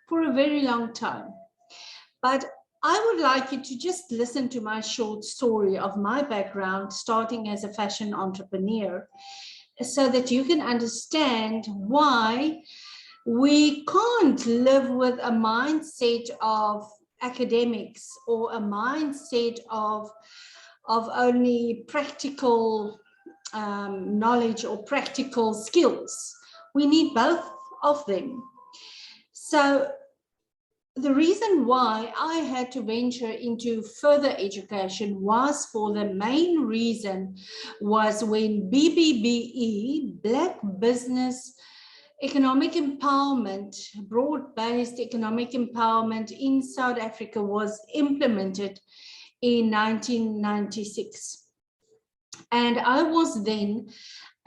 for a very long time. But I would like you to just listen to my short story of my background, starting as a fashion entrepreneur, so that you can understand why we can't live with a mindset of academics or a mindset of only practical knowledge or practical skills. We need both of them. So the reason why I had to venture into further education was for the main reason was when BBBE, Black Business Economic Empowerment, broad-based economic empowerment in South Africa was implemented in 1996. And I was then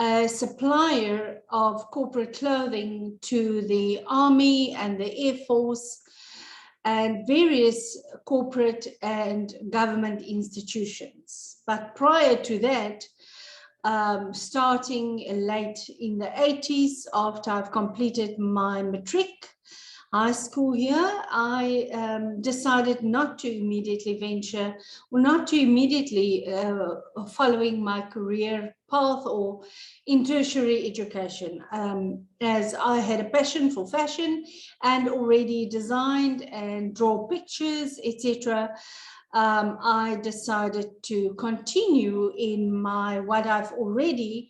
a supplier of corporate clothing to the Army and the Air Force and various corporate and government institutions. But prior to that, starting late in the 80s, after I've completed my matric high school year, I decided not to immediately venture, or not to immediately following my career path or in tertiary education, as I had a passion for fashion and already designed and draw pictures, etc. I decided to continue in what I've already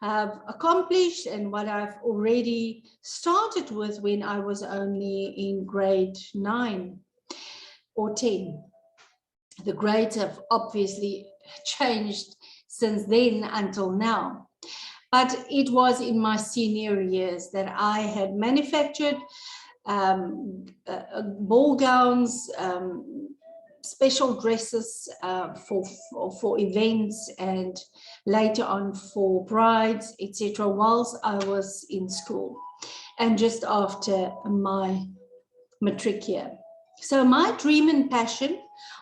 have accomplished and what I've already started with when I was only in grade 9 or 10. The grades have obviously changed since then until now. But it was in my senior years that I had manufactured ball gowns, special dresses for events, and later on for brides, etc., whilst I was in school and just after my matric year. So my dream and passion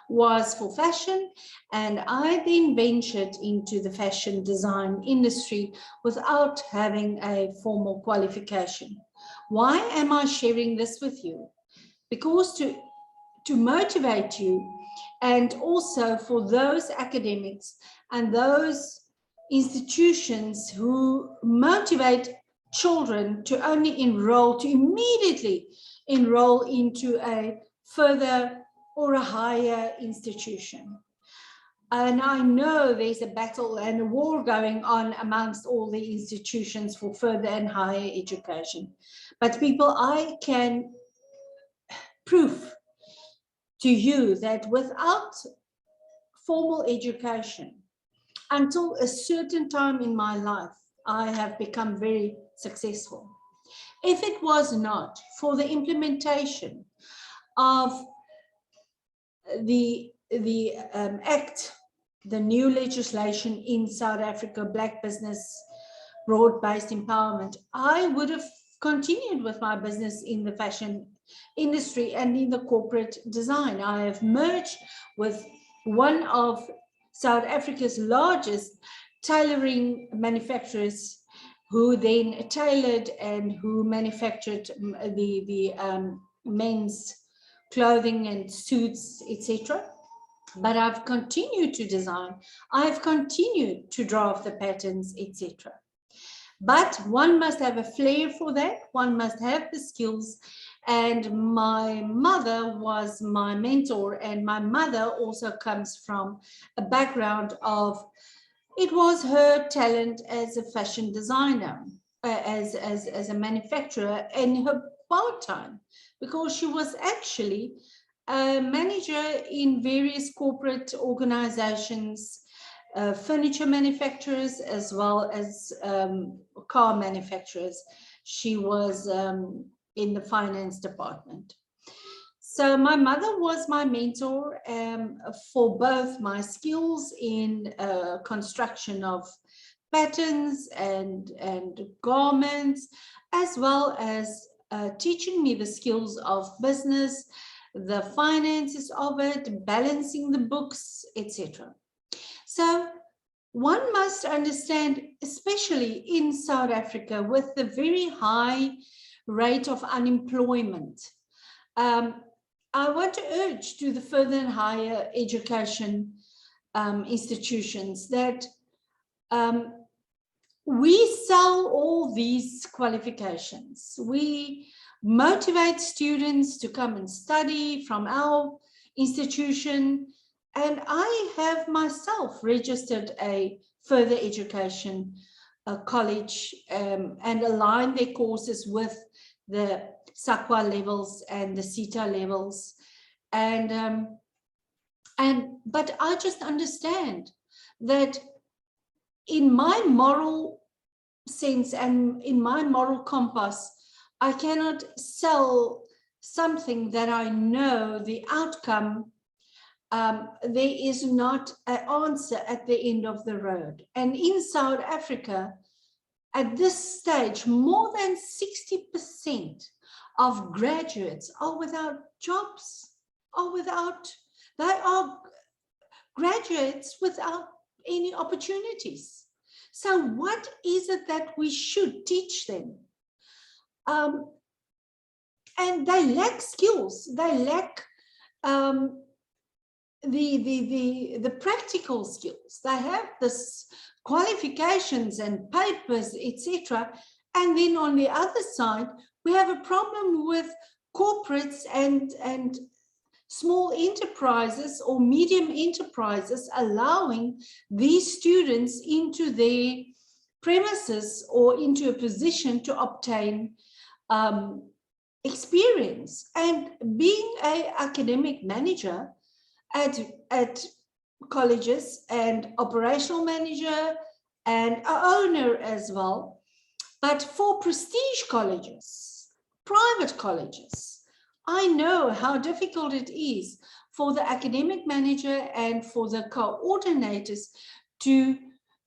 was for fashion, and I then ventured into the fashion design industry without having a formal qualification. Why am I sharing this with you? Because to motivate you, and also for those academics and those institutions who motivate children to only immediately enroll into a further or a higher institution. And I know there's a battle and a war going on amongst all the institutions for further and higher education. But people, I can prove to you that without formal education, until a certain time in my life, I have become very successful. If it was not for the implementation of the act, the new legislation in South Africa, Black Business Broad-Based Empowerment, I would have continued with my business in the fashion industry and in the corporate design. I have merged with one of South Africa's largest tailoring manufacturers, who then tailored and who manufactured the men's clothing and suits, etc. But I've continued to design, I've continued to draft the patterns, etc. But one must have a flair for that, one must have the skills. And my mother was my mentor, and my mother also comes from a background of, it was her talent as a fashion designer, as a manufacturer in her part-time, because she was actually a manager in various corporate organizations, furniture manufacturers, as well as car manufacturers. She was in the finance department. So my mother was my mentor for both my skills in construction of patterns and garments, as well as teaching me the skills of business, the finances of it, balancing the books, etc. So one must understand, especially in South Africa, with the very high rate of unemployment, I want to urge to the further and higher education institutions that we sell all these qualifications. We motivate students to come and study from our institution. And I have myself registered a further education college and aligned their courses with the SAQA levels and the CETA levels. But I just understand that in my moral sense and in my moral compass, I cannot sell something that I know the outcome, there is not an answer at the end of the road. And in South Africa, at this stage, more than 60% of graduates are without jobs, they are graduates without any opportunities. So what is it that we should teach them? And they lack skills, they lack the practical skills. They have this qualifications and papers, etc. And then on the other side, we have a problem with corporates and small enterprises or medium enterprises allowing these students into their premises or into a position to obtain experience. And being an academic manager at colleges and operational manager and an owner as well, but for prestige colleges, private colleges, I know how difficult it is for the academic manager and for the coordinators to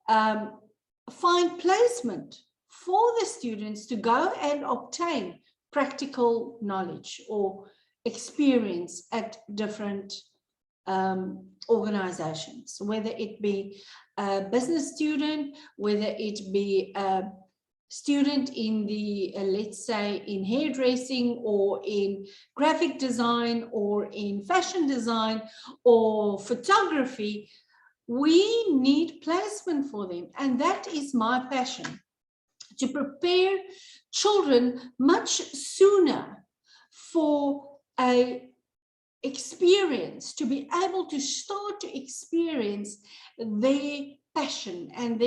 find placement for the students to go and obtain practical knowledge or experience at different organizations, whether it be a business student, whether it be a student in the, let's say, in hairdressing or in graphic design or in fashion design or photography. We need placement for them. And that is my passion, to prepare children much sooner for a experience, to be able to start to experience their passion and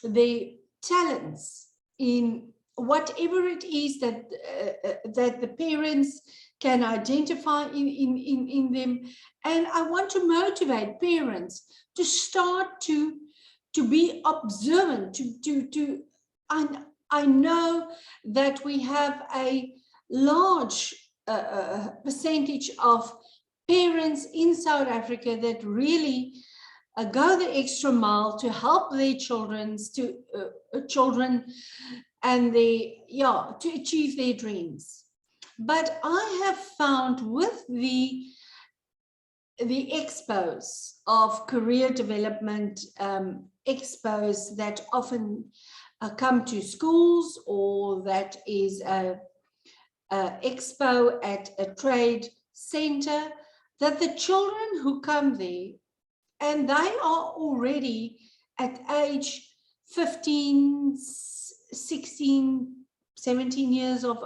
their talents in whatever it is that that the parents can identify in them. And I want to motivate parents to start to be observant, I know that we have a large percentage of parents in South Africa that really go the extra mile to help their children and to achieve their dreams. But I have found with the expos of career development, expos that often come to schools, or that is a expo at a trade center, that the children who come there, and they are already at age 15, 16, 17 years of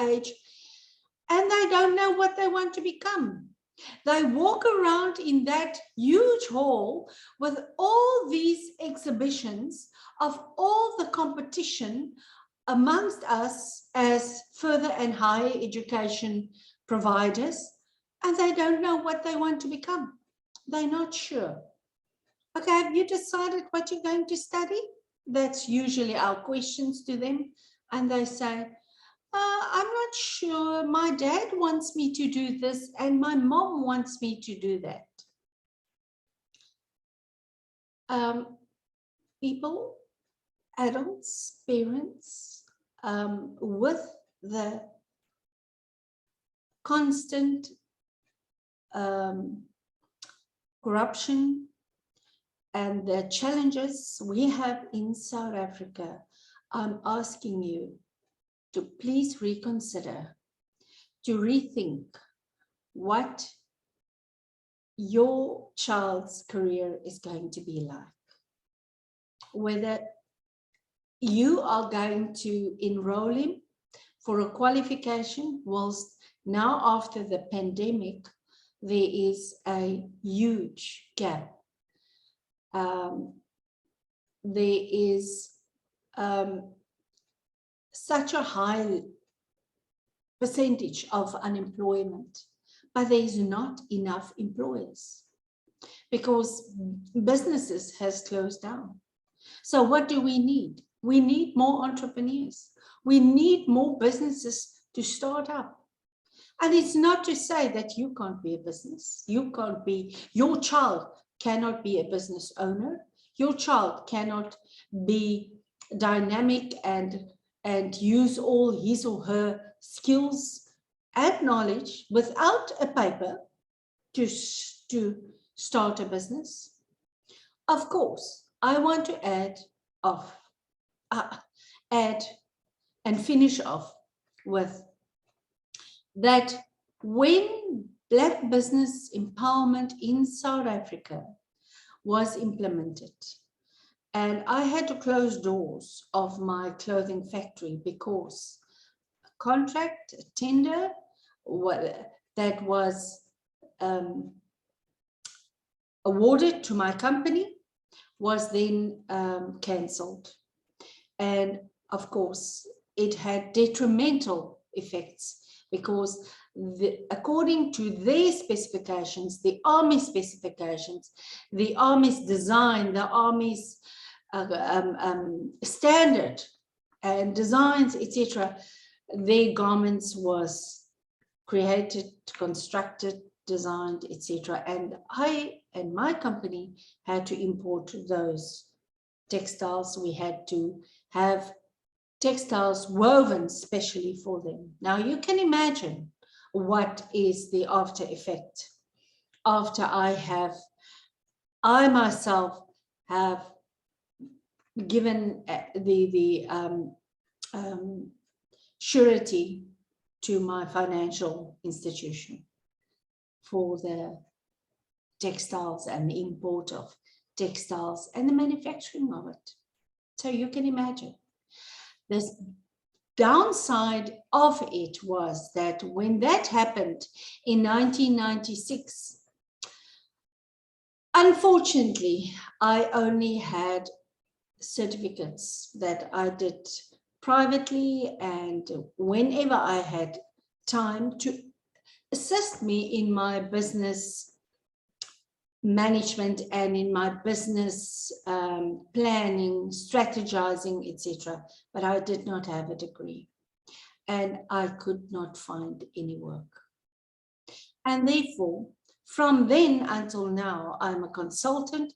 age, and they don't know what they want to become. They walk around in that huge hall with all these exhibitions of all the competition amongst us as further and higher education providers, and they don't know what they want to become. They're not sure. Okay, have you decided what you're going to study? That's usually our questions to them. And they say, I'm not sure. My dad wants me to do this and my mom wants me to do that. People, adults, parents, with the constant corruption and the challenges we have in South Africa, I'm asking you to please reconsider, to rethink what your child's career is going to be like. Whether you are going to enroll him for a qualification, whilst now after the pandemic, there is a huge gap. There is such a high percentage of unemployment, but there is not enough employers because businesses has closed down. So what do we need? We need more entrepreneurs. We need more businesses to start up. And it's not to say that you can't be a business. You can't be, your child cannot be a business owner. Your child cannot be dynamic and use all his or her skills and knowledge without a paper to start a business. Of course, I want to add and finish off with that when Black business empowerment in South Africa was implemented, and I had to close doors of my clothing factory because a contract, a tender that was awarded to my company was then cancelled. And of course, it had detrimental effects because according to their specifications, the Army specifications, the Army's design, the Army's standard and designs, etc., their garments was created, constructed, designed, etc. And I and my company had to import those textiles. We had to have textiles woven specially for them. Now you can imagine what is the after effect after I myself have given the surety to my financial institution for the textiles and the import of textiles and the manufacturing of it. So you can imagine. The downside of it was that when that happened in 1996, unfortunately, I only had certificates that I did privately, and whenever I had time to assist me in my business management and in my business planning, strategizing, etc. But I did not have a degree and I could not find any work. And therefore, from then until now, I'm a consultant,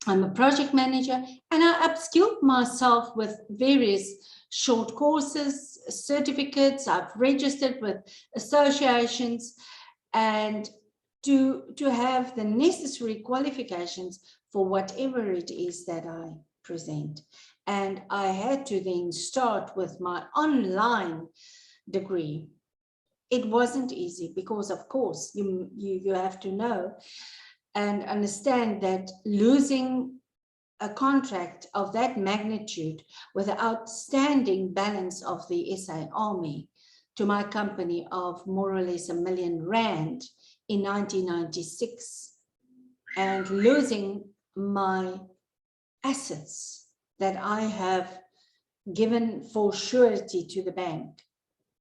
I'm a project manager, and I upskilled myself with various short courses, certificates. I've registered with associations and to have the necessary qualifications for whatever it is that I present. And I had to then start with my online degree. It wasn't easy because, of course, you have to know and understand that losing a contract of that magnitude with the outstanding balance of the SA Army to my company of more or less R1 million in 1996 and losing my assets that I have given for surety to the bank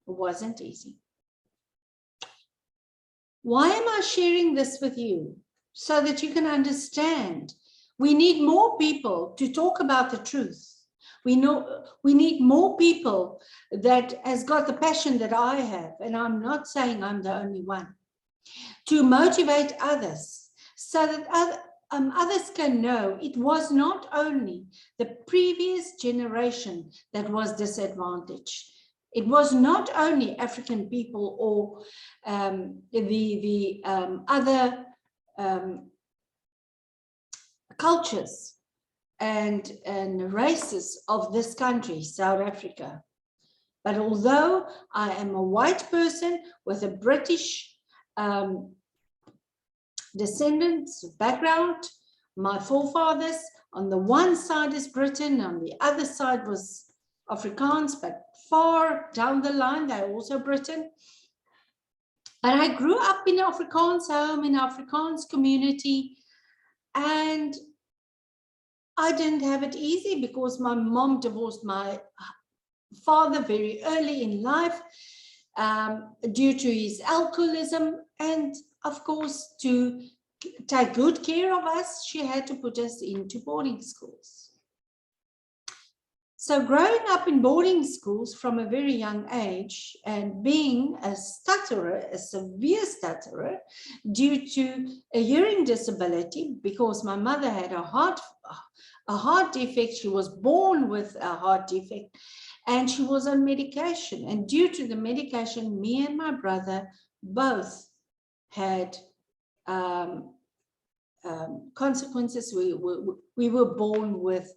wasn't easy. Why am I sharing this with you? So that you can understand. We need more people to talk about the truth. We need more people that has got the passion that I have, and I'm not saying I'm the only one, to motivate others so that others can know it was not only the previous generation that was disadvantaged. It was not only African people or other cultures and races of this country, South Africa. But although I am a white person with a British descendants background, my forefathers on the one side is Britain, on the other side was Afrikaans, but far down the line, they're also Britain. But I grew up in an Afrikaans home, in an Afrikaans community, and I didn't have it easy because my mom divorced my father very early in life due to his alcoholism, and of course to take good care of us, she had to put us into boarding schools. So growing up in boarding schools from a very young age and being a stutterer, a severe stutterer, due to a hearing disability, because my mother had a heart defect, she was born with a heart defect, and she was on medication. And due to the medication, me and my brother both had consequences. We were born with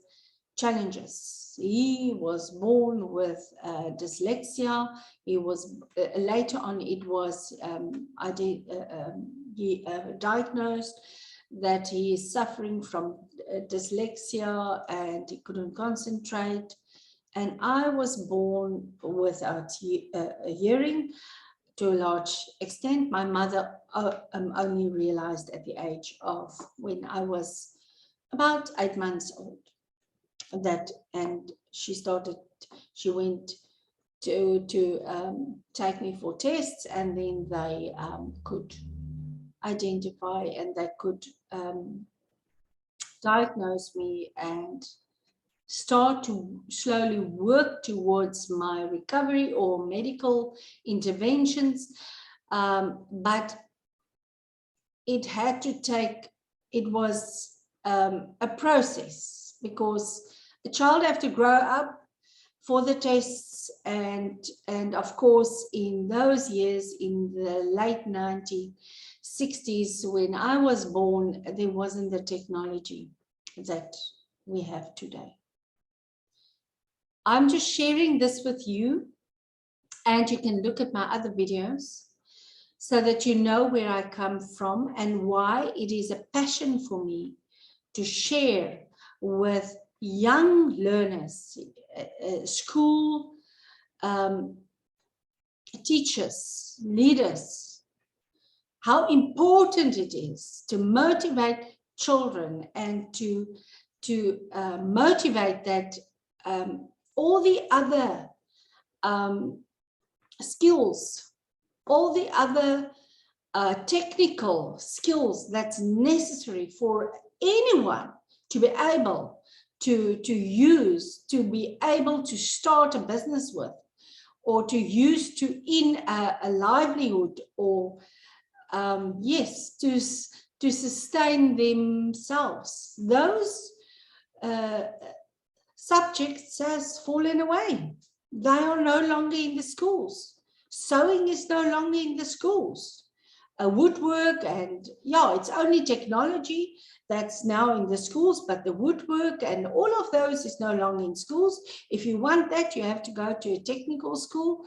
challenges. He was born with dyslexia. He was later on. It was diagnosed that he is suffering from dyslexia and he couldn't concentrate. And I was born without hearing to a large extent. My mother only realized at the age of when I was about 8 months old that, and she went to take me for tests, and then they could identify and they could diagnose me and start to slowly work towards my recovery or medical interventions. But it had to take, it was a process, because a child have to grow up for the tests, and of course in those years, in the late 1960s when I was born, there wasn't the technology that we have today. I'm just sharing this with you, and you can look at my other videos so that you know where I come from and why it is a passion for me to share with young learners, school teachers, leaders, how important it is to motivate children and to motivate that all the other skills, all the other technical skills that's necessary for anyone to be able to use, to be able to start a business with, or to use to in a livelihood, or yes, to sustain themselves. Those subjects has fallen away. They are no longer in the schools. Sewing is no longer in the schools. Woodwork, and yeah, it's only technology that's now in the schools, but the woodwork and all of those is no longer in schools. If you want that, you have to go to a technical school.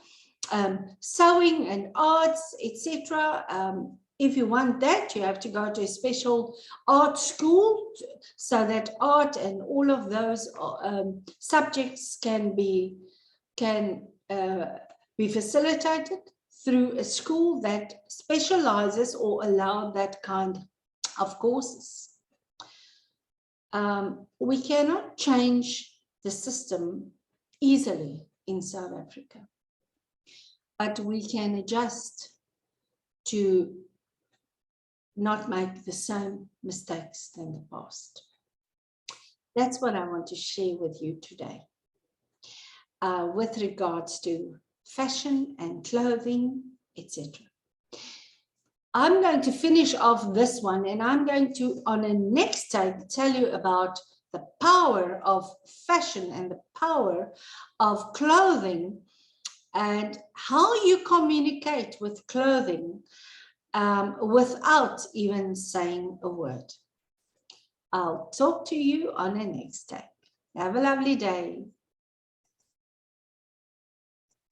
Sewing and arts, etc. If you want that, you have to go to a special art school so that art and all of those subjects can be facilitated through a school that specializes or allow that kind of courses. We cannot change the system easily in South Africa, but we can adjust to not make the same mistakes than the past. That's what I want to share with you today with regards to fashion and clothing, etc. I'm going to finish off this one, and I'm going to, on a next tape, tell you about the power of fashion and the power of clothing and how you communicate with clothing without even saying a word. I'll talk to you on a next tape. Have a lovely day.